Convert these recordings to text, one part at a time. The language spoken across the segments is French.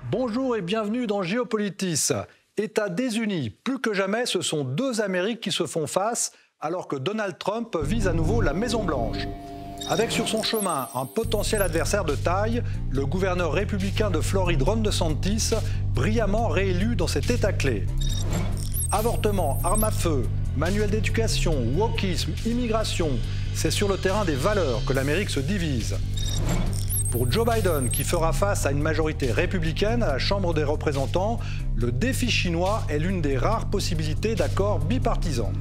Bonjour et bienvenue dans Géopolitis. États désunis, plus que jamais, ce sont deux Amériques qui se font face alors que Donald Trump vise à nouveau la Maison-Blanche. Avec sur son chemin un potentiel adversaire de taille, le gouverneur républicain de Floride, Ron DeSantis, brillamment réélu dans cet État clé. Avortement, armes à feu, manuel d'éducation, wokisme, immigration, c'est sur le terrain des valeurs que l'Amérique se divise. Pour Joe Biden, qui fera face à une majorité républicaine à la Chambre des représentants, le défi chinois est l'une des rares possibilités d'accord bipartisan.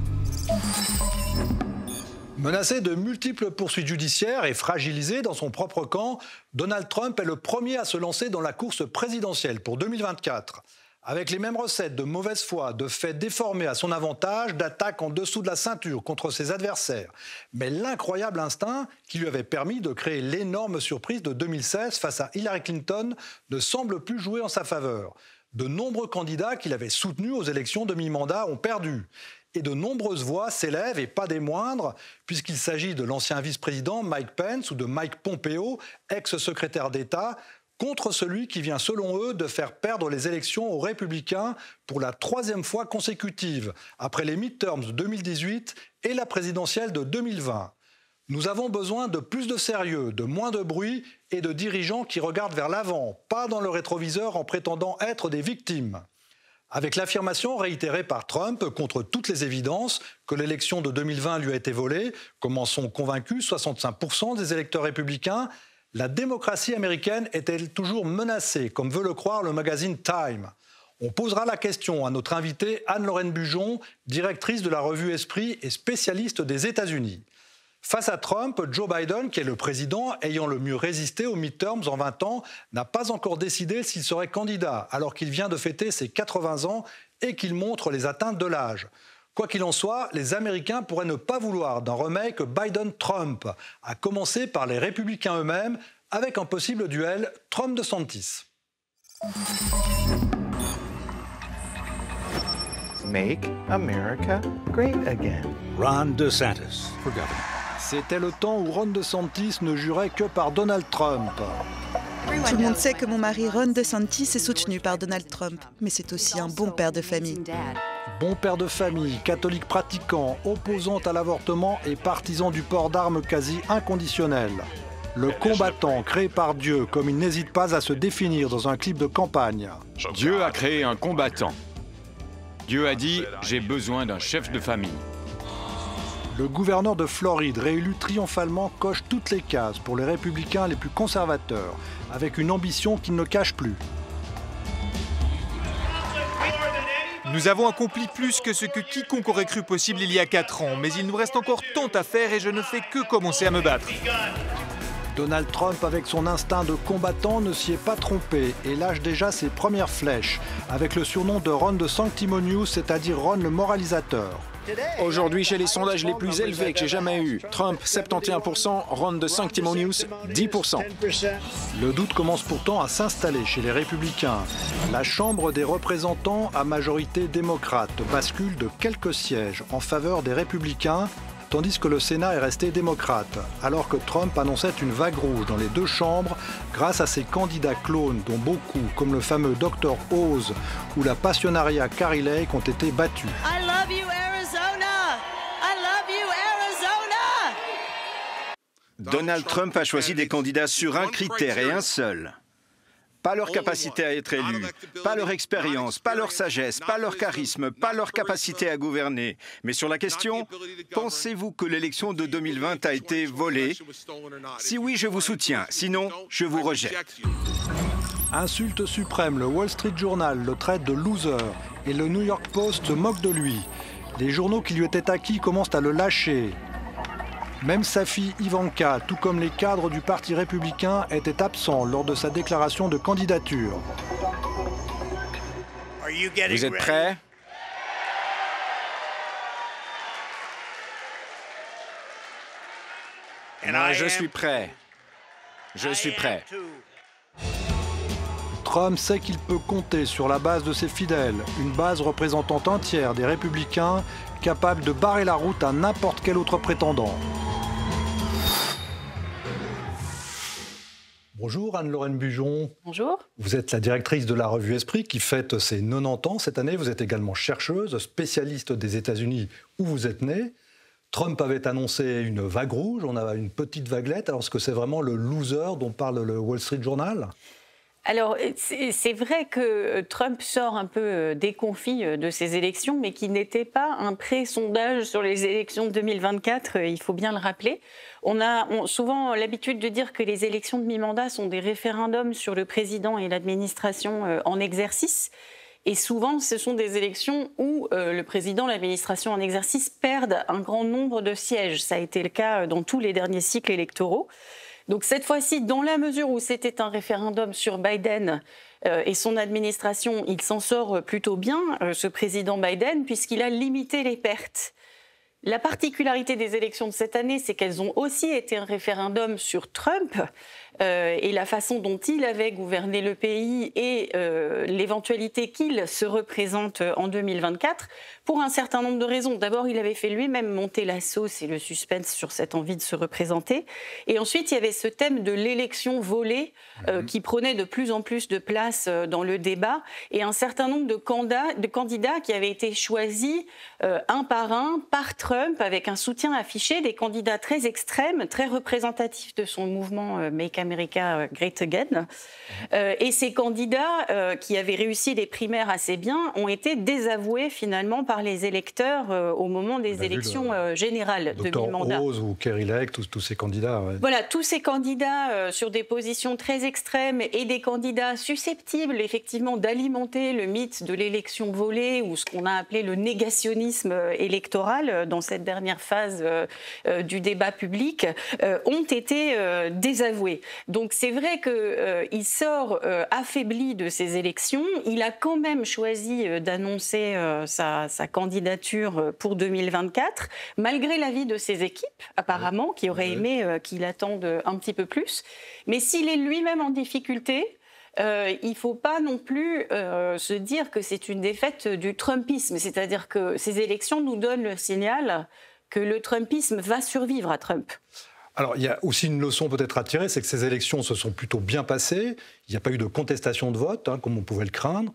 Menacé de multiples poursuites judiciaires et fragilisé dans son propre camp, Donald Trump est le premier à se lancer dans la course présidentielle pour 2024. Avec les mêmes recettes de mauvaise foi, de faits déformés à son avantage, d'attaques en dessous de la ceinture contre ses adversaires. Mais l'incroyable instinct qui lui avait permis de créer l'énorme surprise de 2016 face à Hillary Clinton ne semble plus jouer en sa faveur. De nombreux candidats qu'il avait soutenus aux élections de mi-mandat ont perdu. Et de nombreuses voix s'élèvent, et pas des moindres, puisqu'il s'agit de l'ancien vice-président Mike Pence ou de Mike Pompeo, ex-secrétaire d'État, contre celui qui vient, selon eux, de faire perdre les élections aux Républicains pour la troisième fois consécutive, après les midterms de 2018 et la présidentielle de 2020. Nous avons besoin de plus de sérieux, de moins de bruit et de dirigeants qui regardent vers l'avant, pas dans le rétroviseur en prétendant être des victimes. Avec l'affirmation réitérée par Trump, contre toutes les évidences, que l'élection de 2020 lui a été volée, comme en sont convaincus 65% des électeurs républicains, la démocratie américaine est-elle toujours menacée, comme veut le croire le magazine Time? On posera la question à notre invitée Anne-Lorraine Bujon, directrice de la revue Esprit et spécialiste des États-Unis. Face à Trump, Joe Biden, qui est le président ayant le mieux résisté aux midterms en 20 ans, n'a pas encore décidé s'il serait candidat, alors qu'il vient de fêter ses 80 ans et qu'il montre les atteintes de l'âge. Quoi qu'il en soit, les Américains pourraient ne pas vouloir d'un remake Biden-Trump, à commencer par les républicains eux-mêmes, avec un possible duel Trump-DeSantis. Make America great again. Ron DeSantis for governor. C'était le temps où Ron DeSantis ne jurait que par Donald Trump. Tout le monde sait que mon mari Ron DeSantis est soutenu par Donald Trump, mais c'est aussi un bon père de famille. Bon père de famille, catholique pratiquant, opposant à l'avortement et partisan du port d'armes quasi inconditionnel. Le combattant créé par Dieu, comme il n'hésite pas à se définir dans un clip de campagne. Dieu a créé un combattant. Dieu a dit « J'ai besoin d'un chef de famille ». Le gouverneur de Floride, réélu triomphalement, coche toutes les cases pour les républicains les plus conservateurs, avec une ambition qu'il ne cache plus. Nous avons accompli plus que ce que quiconque aurait cru possible il y a 4 ans, mais il nous reste encore tant à faire et je ne fais que commencer à me battre. Donald Trump, avec son instinct de combattant, ne s'y est pas trompé et lâche déjà ses premières flèches, avec le surnom de Ron de Sanctimonious, c'est-à-dire Ron le moralisateur. Aujourd'hui, j'ai les sondages les plus élevés que j'ai jamais eus. Trump, 71%, Ron de Sanctimonious, 10%. Le doute commence pourtant à s'installer chez les Républicains. La Chambre des représentants à majorité démocrate bascule de quelques sièges en faveur des Républicains, tandis que le Sénat est resté démocrate, alors que Trump annonçait une vague rouge dans les deux chambres grâce à ses candidats clones dont beaucoup, comme le fameux Dr Oz ou la passionnariat Carrie Lake, ont été battus. I love you, Arizona! I love you, Arizona! Donald Trump a choisi des candidats sur un critère et un seul. Pas leur capacité à être élus, pas leur expérience, pas leur sagesse, pas leur charisme, pas leur capacité à gouverner. Mais sur la question, pensez-vous que l'élection de 2020 a été volée? Si oui, je vous soutiens. Sinon, je vous rejette. Insulte suprême, le Wall Street Journal le traite de loser et le New York Post se moque de lui. Les journaux qui lui étaient acquis commencent à le lâcher. Même sa fille Ivanka, tout comme les cadres du Parti républicain, étaient absents lors de sa déclaration de candidature. Vous êtes prêts? Je suis prêt. Je suis prêt. Trump sait qu'il peut compter sur la base de ses fidèles, une base représentant un tiers des républicains, capable de barrer la route à n'importe quel autre prétendant. Bonjour Anne-Lorraine Bujon. Bonjour. Vous êtes la directrice de la revue Esprit qui fête ses 90 ans cette année. Vous êtes également chercheuse, spécialiste des États-Unis où vous êtes née. Trump avait annoncé une vague rouge, on a une petite vaguelette. Alors est-ce que c'est vraiment le loser dont parle le Wall Street Journal ? Alors, c'est vrai que Trump sort un peu déconfit de ces élections, mais qui n'était pas un pré-sondage sur les élections de 2024, il faut bien le rappeler. On a souvent l'habitude de dire que les élections de mi-mandat sont des référendums sur le président et l'administration en exercice. Et souvent, ce sont des élections où le président, l'administration en exercice perdent un grand nombre de sièges. Ça a été le cas dans tous les derniers cycles électoraux. Donc cette fois-ci, dans la mesure où c'était un référendum sur Biden et son administration, il s'en sort plutôt bien, ce président Biden, puisqu'il a limité les pertes. La particularité des élections de cette année, c'est qu'elles ont aussi été un référendum sur Trump et la façon dont il avait gouverné le pays et l'éventualité qu'il se représente en 2024 pour un certain nombre de raisons. D'abord, il avait fait lui-même monter la sauce et le suspense sur cette envie de se représenter. Et ensuite, il y avait ce thème de l'élection volée qui prenait de plus en plus de place dans le débat et un certain nombre de candidats qui avaient été choisis un par Trump avec un soutien affiché, des candidats très extrêmes, très représentatifs de son mouvement Make America Great Again. Et ces candidats qui avaient réussi les primaires assez bien ont été désavoués finalement par les électeurs au moment des élections générales de mi-mandat. Dr Rose ou Kerry Lake, tous ces candidats. Ouais. Voilà, tous ces candidats sur des positions très extrêmes et des candidats susceptibles effectivement d'alimenter le mythe de l'élection volée ou ce qu'on a appelé le négationnisme électoral dans cette dernière phase du débat public ont été désavoués. Donc c'est vrai qu'il sort affaibli de ces élections. Il a quand même choisi d'annoncer sa candidature pour 2024, malgré l'avis de ses équipes, apparemment, qui auraient aimé qu'il attende un petit peu plus. Mais s'il est lui-même en difficulté, il ne faut pas non plus se dire que c'est une défaite du Trumpisme. C'est-à-dire que ces élections nous donnent le signal que le Trumpisme va survivre à Trump. Alors, il y a aussi une leçon peut-être à tirer, c'est que ces élections se sont plutôt bien passées. Il n'y a pas eu de contestation de vote, comme on pouvait le craindre.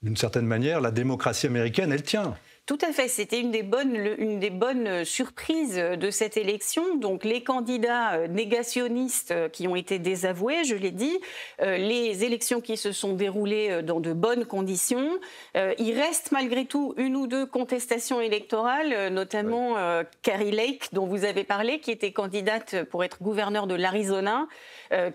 D'une certaine manière, la démocratie américaine, elle tient. Tout à fait, c'était une des bonnes surprises de cette élection. Donc les candidats négationnistes qui ont été désavoués, je l'ai dit, les élections qui se sont déroulées dans de bonnes conditions. Il reste malgré tout une ou deux contestations électorales, notamment Kerry Lake, dont vous avez parlé, qui était candidate pour être gouverneure de l'Arizona,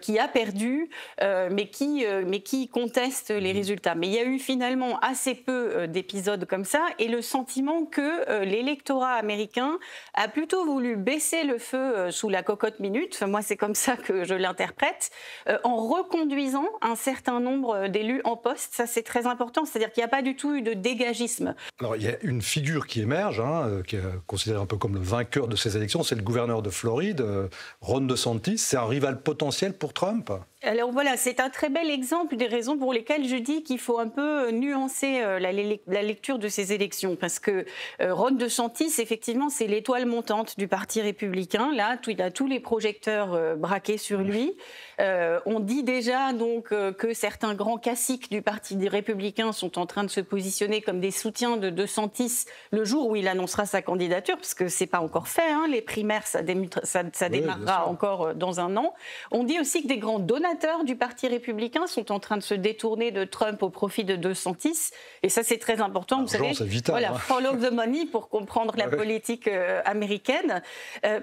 qui a perdu, mais qui conteste les résultats. Mais il y a eu finalement assez peu d'épisodes comme ça, et le sentiment que l'électorat américain a plutôt voulu baisser le feu sous la cocotte minute, enfin, moi c'est comme ça que je l'interprète, en reconduisant un certain nombre d'élus en poste. Ça c'est très important, c'est-à-dire qu'il n'y a pas du tout eu de dégagisme. Alors il y a une figure qui émerge, qui est considérée un peu comme le vainqueur de ces élections, c'est le gouverneur de Floride, Ron DeSantis. C'est un rival potentiel pour Trump ? Alors voilà, c'est un très bel exemple des raisons pour lesquelles je dis qu'il faut un peu nuancer la lecture de ces élections. Parce que Ron DeSantis, effectivement, c'est l'étoile montante du Parti républicain. Là, il a tous les projecteurs braqués sur lui. On dit déjà donc que certains grands caciques du Parti républicain sont en train de se positionner comme des soutiens de DeSantis le jour où il annoncera sa candidature, parce que c'est pas encore fait. Les primaires, ça démarrera encore dans un an. On dit aussi que des grands donateurs du Parti républicain sont en train de se détourner de Trump au profit de DeSantis. Et ça, c'est très important. Vous savez, c'est vital, voilà, follow the money pour comprendre la politique américaine.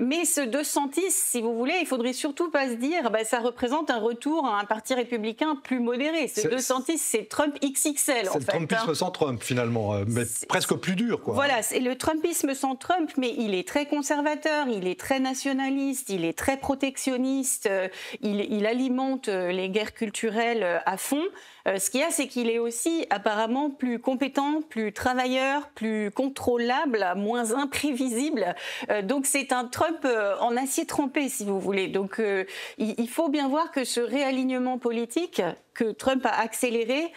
Mais ce DeSantis, si vous voulez, il faudrait surtout pas se dire ça représente un retour à un Parti républicain plus modéré. Ce DeSantis, c'est Trump XXL, en fait. C'est le Trumpisme sans Trump, finalement, mais presque plus dur, quoi. Voilà, c'est le Trumpisme sans Trump, mais il est très conservateur, il est très nationaliste, il est très protectionniste, il alimente les guerres culturelles à fond. Ce qu'il y a, c'est qu'il est aussi apparemment plus compétent, plus travailleur, plus contrôlable, moins imprévisible. Donc c'est un Trump en acier trempé, si vous voulez. Donc il faut bien voir que ce réalignement politique que Trump a accéléré,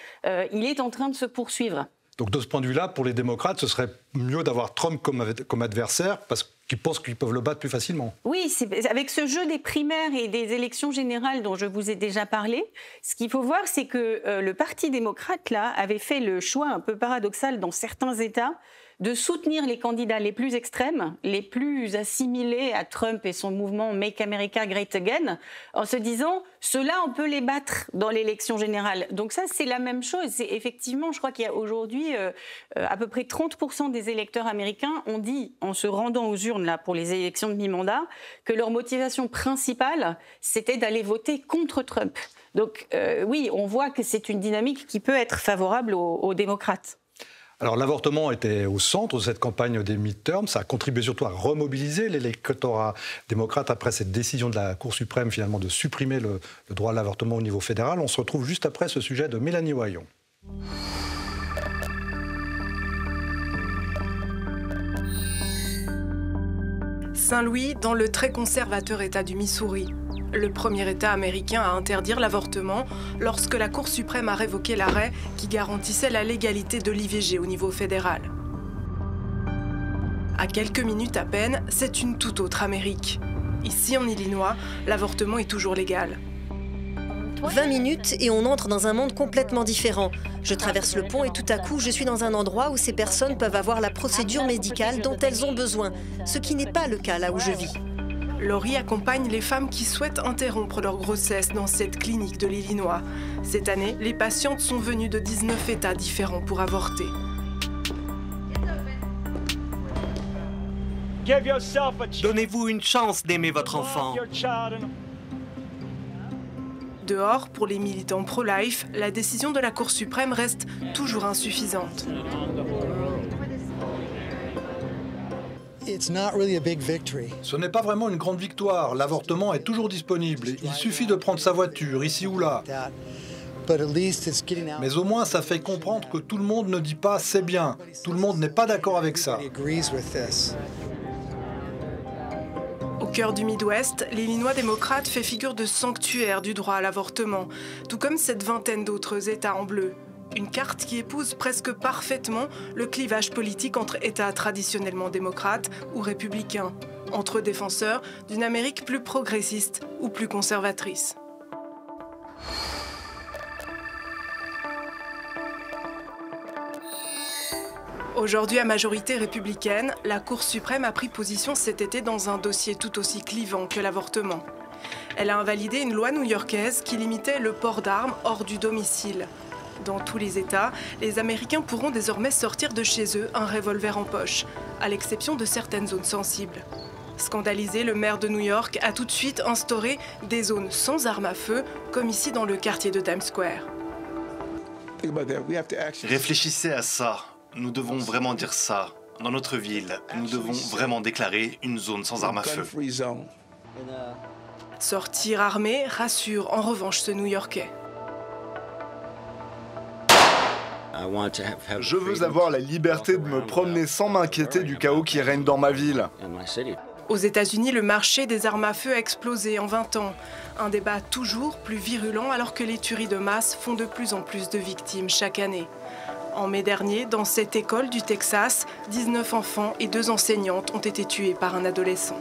il est en train de se poursuivre. Donc de ce point de vue-là, pour les démocrates, ce serait mieux d'avoir Trump comme adversaire, parce qui pensent qu'ils peuvent le battre plus facilement. Oui, c'est avec ce jeu des primaires et des élections générales dont je vous ai déjà parlé, ce qu'il faut voir, c'est que le Parti démocrate là, avait fait le choix un peu paradoxal dans certains États de soutenir les candidats les plus extrêmes, les plus assimilés à Trump et son mouvement Make America Great Again, en se disant « ceux-là, on peut les battre dans l'élection générale ». Donc ça, c'est la même chose. C'est effectivement, je crois qu'il y a aujourd'hui à peu près 30% des électeurs américains ont dit, en se rendant aux urnes là, pour les élections de mi-mandat, que leur motivation principale, c'était d'aller voter contre Trump. Donc oui, on voit que c'est une dynamique qui peut être favorable aux démocrates. Alors l'avortement était au centre de cette campagne des midterms. Ça a contribué surtout à remobiliser l'électorat démocrate après cette décision de la Cour suprême finalement de supprimer le droit à l'avortement au niveau fédéral. On se retrouve juste après ce sujet de Mélanie Wayon. Saint-Louis, dans le très conservateur État du Missouri. Le premier État américain à interdire l'avortement lorsque la Cour suprême a révoqué l'arrêt qui garantissait la légalité de l'IVG au niveau fédéral. À quelques minutes à peine, c'est une toute autre Amérique. Ici, en Illinois, l'avortement est toujours légal. 20 minutes et on entre dans un monde complètement différent. Je traverse le pont et tout à coup, je suis dans un endroit où ces personnes peuvent avoir la procédure médicale dont elles ont besoin, ce qui n'est pas le cas là où je vis. Laurie accompagne les femmes qui souhaitent interrompre leur grossesse dans cette clinique de l'Illinois. Cette année, les patientes sont venues de 19 États différents pour avorter. Donnez-vous une chance d'aimer votre enfant. Dehors, pour les militants pro-life, la décision de la Cour suprême reste toujours insuffisante. Ce n'est pas vraiment une grande victoire. L'avortement est toujours disponible. Il suffit de prendre sa voiture, ici ou là. Mais au moins, ça fait comprendre que tout le monde ne dit pas « c'est bien ». Tout le monde n'est pas d'accord avec ça. Au cœur du Midwest, l'Illinois démocrate fait figure de sanctuaire du droit à l'avortement, tout comme cette vingtaine d'autres États en bleu. Une carte qui épouse presque parfaitement le clivage politique entre États traditionnellement démocrates ou républicains, entre défenseurs d'une Amérique plus progressiste ou plus conservatrice. Aujourd'hui à majorité républicaine, la Cour suprême a pris position cet été dans un dossier tout aussi clivant que l'avortement. Elle a invalidé une loi new-yorkaise qui limitait le port d'armes hors du domicile. Dans tous les États, les Américains pourront désormais sortir de chez eux un revolver en poche, à l'exception de certaines zones sensibles. Scandalisé, le maire de New York a tout de suite instauré des zones sans armes à feu, comme ici dans le quartier de Times Square. Réfléchissez à ça. Nous devons vraiment dire ça. Dans notre ville, nous devons vraiment déclarer une zone sans armes à feu. Sortir armé rassure en revanche ce New-Yorkais. Je veux avoir la liberté de me promener sans m'inquiéter du chaos qui règne dans ma ville. Aux États-Unis, le marché des armes à feu a explosé en 20 ans. Un débat toujours plus virulent alors que les tueries de masse font de plus en plus de victimes chaque année. En mai dernier, dans cette école du Texas, 19 enfants et 2 enseignantes ont été tués par un adolescent.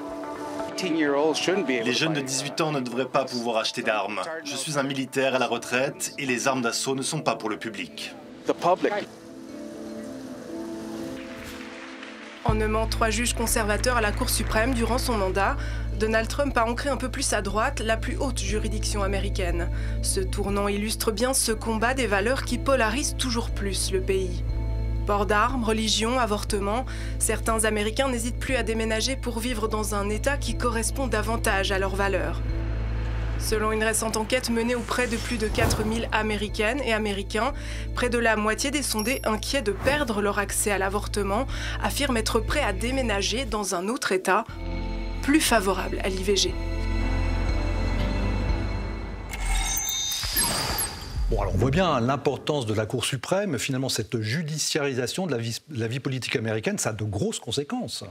Les jeunes de 18 ans ne devraient pas pouvoir acheter d'armes. Je suis un militaire à la retraite et les armes d'assaut ne sont pas pour le public. En nommant 3 juges conservateurs à la Cour suprême durant son mandat, Donald Trump a ancré un peu plus à droite la plus haute juridiction américaine. Ce tournant illustre bien ce combat des valeurs qui polarise toujours plus le pays. Port d'armes, religion, avortement, certains Américains n'hésitent plus à déménager pour vivre dans un État qui correspond davantage à leurs valeurs. Selon une récente enquête menée auprès de plus de 4000 Américaines et Américains, près de la moitié des sondés inquiets de perdre leur accès à l'avortement affirment être prêts à déménager dans un autre État plus favorable à l'IVG. Bon, alors on voit bien l'importance de la Cour suprême. Finalement, cette judiciarisation de la vie politique américaine, ça a de grosses conséquences.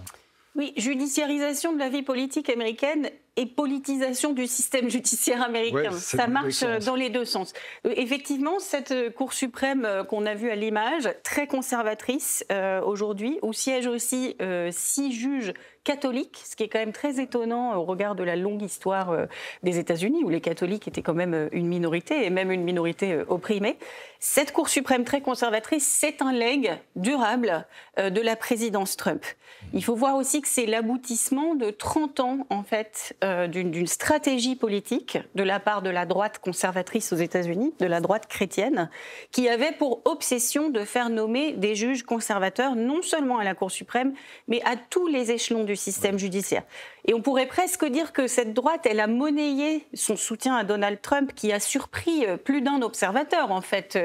Oui, judiciarisation de la vie politique américaine et politisation du système judiciaire américain. Ça marche dans les deux sens. Effectivement, cette Cour suprême qu'on a vue à l'image, très conservatrice aujourd'hui, où siègent aussi 6 juges catholiques, ce qui est quand même très étonnant au regard de la longue histoire des États-Unis, où les catholiques étaient quand même une minorité, et même une minorité opprimée. Cette Cour suprême très conservatrice, c'est un legs durable de la présidence Trump. Il faut voir aussi que c'est l'aboutissement de 30 ans, en fait, d'une stratégie politique de la part de la droite conservatrice aux États-Unis, de la droite chrétienne, qui avait pour obsession de faire nommer des juges conservateurs, non seulement à la Cour suprême, mais à tous les échelons du système judiciaire. Et on pourrait presque dire que cette droite, elle a monnayé son soutien à Donald Trump, qui a surpris plus d'un observateur, en fait,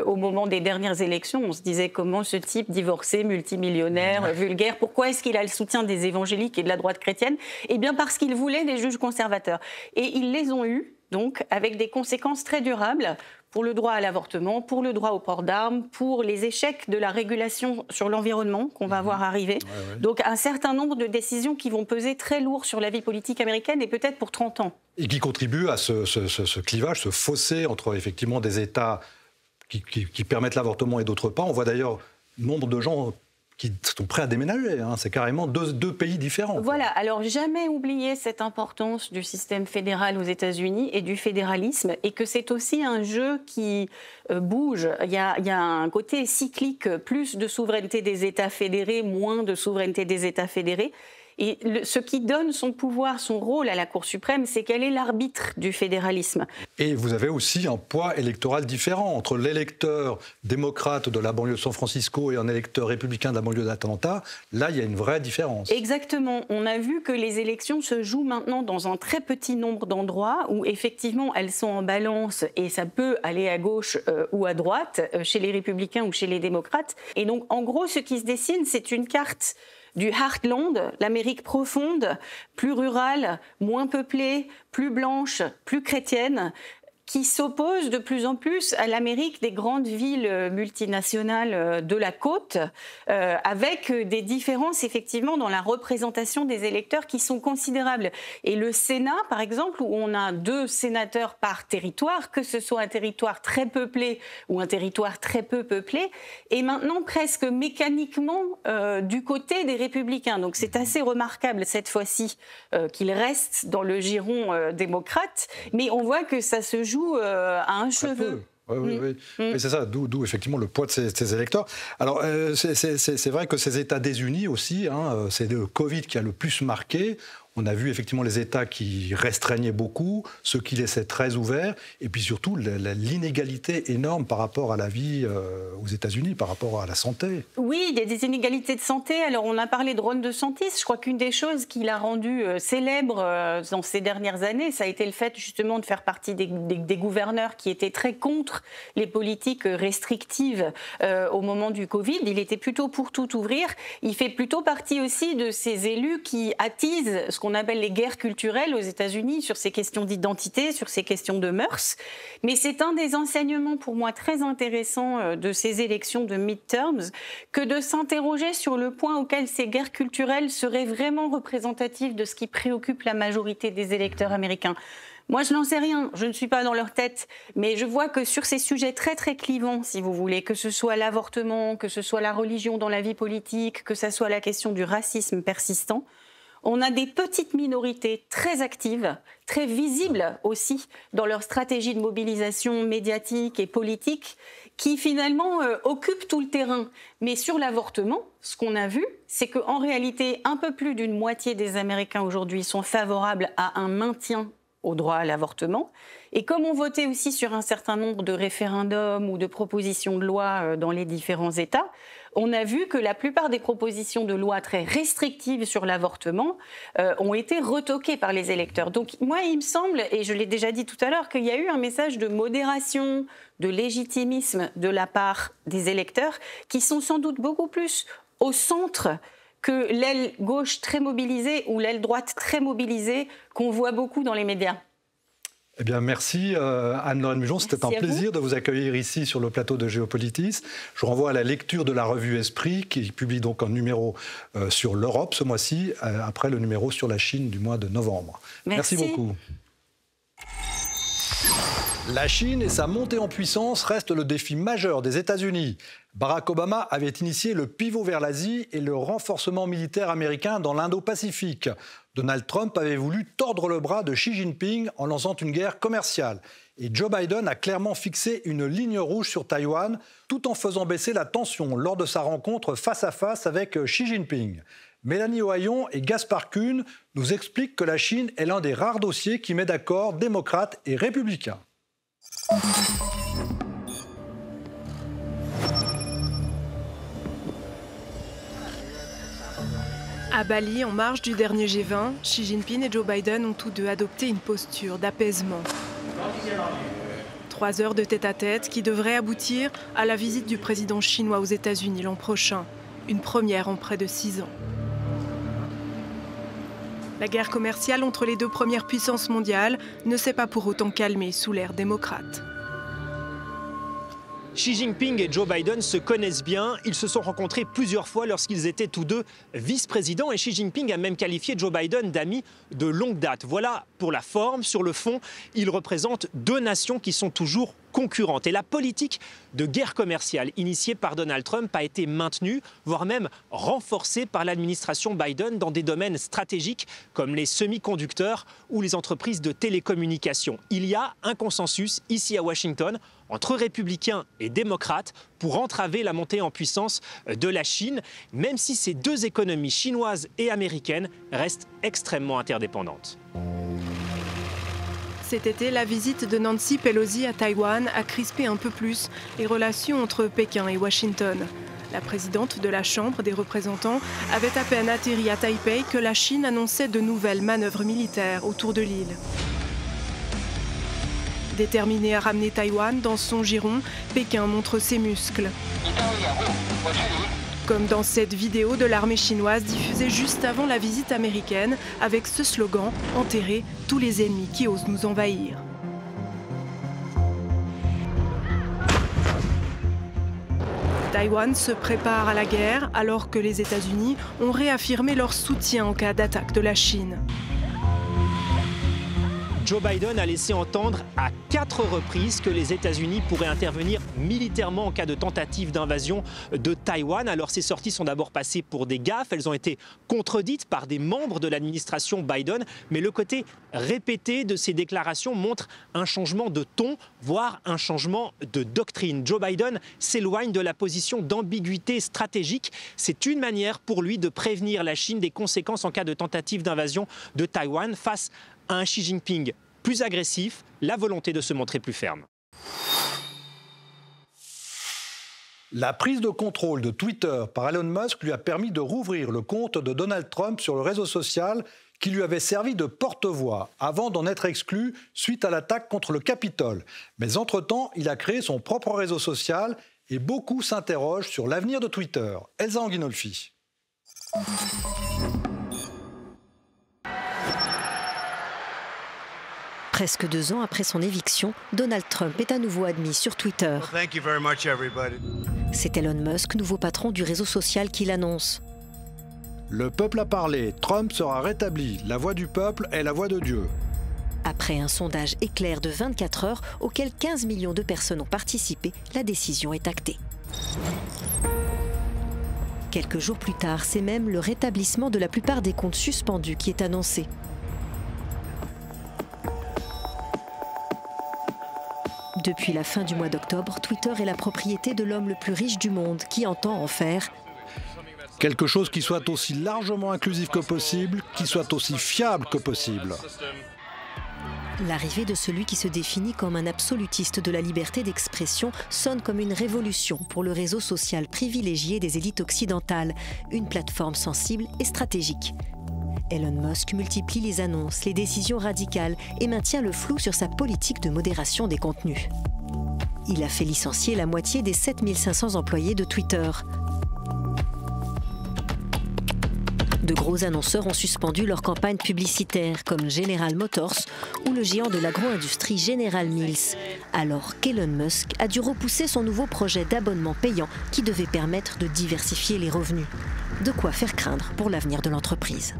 au moment des dernières élections. On se disait comment ce type divorcé, multimillionnaire, vulgaire, pourquoi est-ce qu'il a le soutien des évangéliques et de la droite chrétienne? Eh bien parce qu'il voulait des juges conservateurs. Et ils les ont eus, donc, avec des conséquences très durables pour le droit à l'avortement, pour le droit au port d'armes, pour les échecs de la régulation sur l'environnement qu'on va voir arriver. Donc un certain nombre de décisions qui vont peser très lourd sur la vie politique américaine et peut-être pour 30 ans. Et qui contribuent à ce clivage, ce fossé entre effectivement des États qui permettent l'avortement et d'autres pas. On voit d'ailleurs nombre de gens qui sont prêts à déménager. C'est carrément deux pays différents. Voilà, alors jamais oublier cette importance du système fédéral aux États-Unis et du fédéralisme, et que c'est aussi un jeu qui bouge. Il y a un côté cyclique, plus de souveraineté des États fédérés, moins de souveraineté des États fédérés. Et ce qui donne son pouvoir, son rôle à la Cour suprême, c'est qu'elle est l'arbitre du fédéralisme. Et vous avez aussi un poids électoral différent entre l'électeur démocrate de la banlieue de San Francisco et un électeur républicain de la banlieue d'Atlanta. Là, il y a une vraie différence. Exactement. On a vu que les élections se jouent maintenant dans un très petit nombre d'endroits où, effectivement, elles sont en balance et ça peut aller à gauche ou à droite, chez les républicains ou chez les démocrates. Et donc, en gros, ce qui se dessine, c'est une carte du Heartland, l'Amérique profonde, plus rurale, moins peuplée, plus blanche, plus chrétienne, qui s'oppose de plus en plus à l'Amérique des grandes villes multinationales de la côte, avec des différences effectivement dans la représentation des électeurs qui sont considérables. Et le Sénat, par exemple, où on a 2 sénateurs par territoire, que ce soit un territoire très peuplé ou un territoire très peu peuplé, est maintenant presque mécaniquement du côté des républicains. Donc c'est assez remarquable cette fois-ci qu'il reste dans le giron démocrate, mais on voit que ça se joue à un cheveu. Oui, c'est ça, d'où effectivement le poids de ces électeurs. Alors, c'est vrai que ces États désunis aussi, c'est le Covid qui a le plus marqué. On a vu effectivement les États qui restreignaient beaucoup, ceux qui laissaient très ouverts, et puis surtout l'inégalité énorme par rapport à la vie aux États-Unis, par rapport à la santé. Oui, il y a des inégalités de santé. Alors on a parlé de Ron DeSantis. Je crois qu'une des choses qui l'a rendu célèbre dans ces dernières années, ça a été le fait justement de faire partie des gouverneurs qui étaient très contre les politiques restrictives au moment du Covid. Il était plutôt pour tout ouvrir. Il fait plutôt partie aussi de ces élus qui attisent ce qu'on appelle les guerres culturelles aux États-Unis sur ces questions d'identité, sur ces questions de mœurs. Mais c'est un des enseignements pour moi très intéressants de ces élections de midterms que de s'interroger sur le point auquel ces guerres culturelles seraient vraiment représentatives de ce qui préoccupe la majorité des électeurs américains. Moi, je n'en sais rien, je ne suis pas dans leur tête, mais je vois que sur ces sujets très très clivants, si vous voulez, que ce soit l'avortement, que ce soit la religion dans la vie politique, que ce soit la question du racisme persistant, on a des petites minorités très actives, très visibles aussi dans leur stratégie de mobilisation médiatique et politique, qui finalement occupent tout le terrain. Mais sur l'avortement, ce qu'on a vu, c'est qu'en réalité, un peu plus d'une moitié des Américains aujourd'hui sont favorables à un maintien au droit à l'avortement. Et comme on votait aussi sur un certain nombre de référendums ou de propositions de loi dans les différents États, on a vu que la plupart des propositions de loi très restrictives sur l'avortement ont été retoquées par les électeurs. Donc moi, il me semble, et je l'ai déjà dit tout à l'heure, qu'il y a eu un message de modération, de légitimisme de la part des électeurs qui sont sans doute beaucoup plus au centre que l'aile gauche très mobilisée ou l'aile droite très mobilisée qu'on voit beaucoup dans les médias. Eh bien, merci Anne-Lorraine Mujon. C'était un plaisir de vous accueillir ici sur le plateau de Géopolitis. Je vous renvoie à la lecture de la revue Esprit, qui publie donc un numéro sur l'Europe ce mois-ci, après le numéro sur la Chine du mois de novembre. Merci beaucoup. La Chine et sa montée en puissance restent le défi majeur des États-Unis. Barack Obama avait initié le pivot vers l'Asie et le renforcement militaire américain dans l'Indo-Pacifique. Donald Trump avait voulu tordre le bras de Xi Jinping en lançant une guerre commerciale. Et Joe Biden a clairement fixé une ligne rouge sur Taïwan, tout en faisant baisser la tension lors de sa rencontre face à face avec Xi Jinping. Mélanie Ohayon et Gaspard Kuhn nous expliquent que la Chine est l'un des rares dossiers qui met d'accord démocrates et républicains. À Bali, en marge du dernier G20, Xi Jinping et Joe Biden ont tous deux adopté une posture d'apaisement. 3 heures de tête-à-tête qui devraient aboutir à la visite du président chinois aux États-Unis l'an prochain, une première en près de 6 ans. La guerre commerciale entre les deux premières puissances mondiales ne s'est pas pour autant calmée sous l'ère démocrate. Xi Jinping et Joe Biden se connaissent bien. Ils se sont rencontrés plusieurs fois lorsqu'ils étaient tous deux vice-présidents. Et Xi Jinping a même qualifié Joe Biden d'ami de longue date. Voilà pour la forme. Sur le fond, ils représentent deux nations qui sont toujours concurrentes. Et la politique de guerre commerciale initiée par Donald Trump a été maintenue, voire même renforcée par l'administration Biden dans des domaines stratégiques comme les semi-conducteurs ou les entreprises de télécommunications. Il y a un consensus ici à Washington entre républicains et démocrates pour entraver la montée en puissance de la Chine, même si ces deux économies chinoises et américaines restent extrêmement interdépendantes. Cet été, la visite de Nancy Pelosi à Taïwan a crispé un peu plus les relations entre Pékin et Washington. La présidente de la Chambre des représentants avait à peine atterri à Taipei que la Chine annonçait de nouvelles manœuvres militaires autour de l'île. Déterminée à ramener Taïwan dans son giron, Pékin montre ses muscles. Comme dans cette vidéo de l'armée chinoise diffusée juste avant la visite américaine, avec ce slogan « Enterrer tous les ennemis qui osent nous envahir ». Taïwan se prépare à la guerre alors que les États-Unis ont réaffirmé leur soutien en cas d'attaque de la Chine. Joe Biden a laissé entendre à 4 reprises que les États-Unis pourraient intervenir militairement en cas de tentative d'invasion de Taïwan. Alors ces sorties sont d'abord passées pour des gaffes, elles ont été contredites par des membres de l'administration Biden, mais le côté répété de ces déclarations montre un changement de ton, voire un changement de doctrine. Joe Biden s'éloigne de la position d'ambiguïté stratégique. C'est une manière pour lui de prévenir la Chine des conséquences en cas de tentative d'invasion de Taïwan face à un Xi Jinping plus agressif, la volonté de se montrer plus ferme. La prise de contrôle de Twitter par Elon Musk lui a permis de rouvrir le compte de Donald Trump sur le réseau social qui lui avait servi de porte-voix avant d'en être exclu suite à l'attaque contre le Capitole. Mais entre-temps, il a créé son propre réseau social et beaucoup s'interrogent sur l'avenir de Twitter. Elsa Anguinolfi. Presque 2 ans après son éviction, Donald Trump est à nouveau admis sur Twitter. C'est Elon Musk, nouveau patron du réseau social, qui l'annonce. Le peuple a parlé, Trump sera rétabli, la voix du peuple est la voix de Dieu. Après un sondage éclair de 24 heures, auquel 15 millions de personnes ont participé, la décision est actée. Quelques jours plus tard, c'est même le rétablissement de la plupart des comptes suspendus qui est annoncé. Depuis la fin du mois d'octobre, Twitter est la propriété de l'homme le plus riche du monde qui entend en faire quelque chose qui soit aussi largement inclusif que possible, qui soit aussi fiable que possible. L'arrivée de celui qui se définit comme un absolutiste de la liberté d'expression sonne comme une révolution pour le réseau social privilégié des élites occidentales, une plateforme sensible et stratégique. Elon Musk multiplie les annonces, les décisions radicales et maintient le flou sur sa politique de modération des contenus. Il a fait licencier la moitié des 7500 employés de Twitter. De gros annonceurs ont suspendu leur campagne publicitaire, comme General Motors ou le géant de l'agro-industrie General Mills, alors qu'Elon Musk a dû repousser son nouveau projet d'abonnement payant qui devait permettre de diversifier les revenus. De quoi faire craindre pour l'avenir de l'entreprise.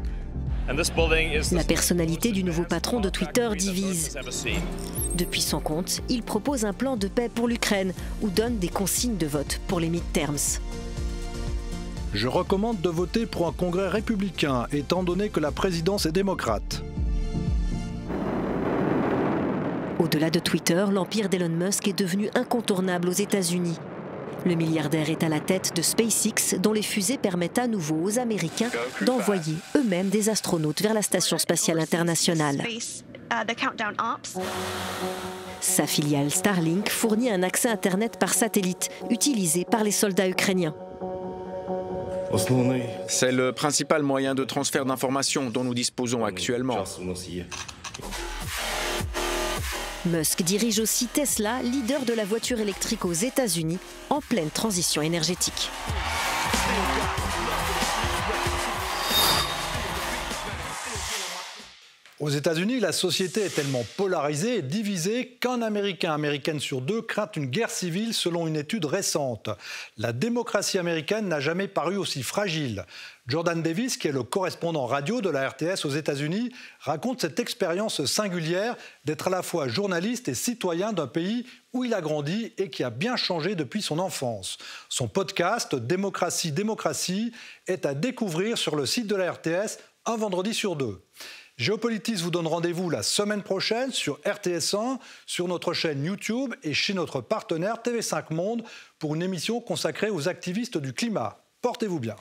La personnalité du nouveau patron de Twitter divise. Depuis son compte, il propose un plan de paix pour l'Ukraine ou donne des consignes de vote pour les midterms. Je recommande de voter pour un congrès républicain, étant donné que la présidence est démocrate. Au-delà de Twitter, l'empire d'Elon Musk est devenu incontournable aux États-Unis. Le milliardaire est à la tête de SpaceX, dont les fusées permettent à nouveau aux Américains d'envoyer eux-mêmes des astronautes vers la Station spatiale internationale. Sa filiale Starlink fournit un accès Internet par satellite, utilisé par les soldats ukrainiens. C'est le principal moyen de transfert d'informations dont nous disposons actuellement. Musk dirige aussi Tesla, leader de la voiture électrique aux États-Unis, en pleine transition énergétique. Aux États-Unis, la société est tellement polarisée et divisée qu'un Américain, Américaine sur deux craint une guerre civile selon une étude récente. La démocratie américaine n'a jamais paru aussi fragile. Jordan Davis, qui est le correspondant radio de la RTS aux États-Unis, raconte cette expérience singulière d'être à la fois journaliste et citoyen d'un pays où il a grandi et qui a bien changé depuis son enfance. Son podcast « Démocratie, démocratie » est à découvrir sur le site de la RTS un vendredi sur deux. Géopolitis vous donne rendez-vous la semaine prochaine sur RTS1, sur notre chaîne YouTube et chez notre partenaire TV5 Monde pour une émission consacrée aux activistes du climat. Portez-vous bien.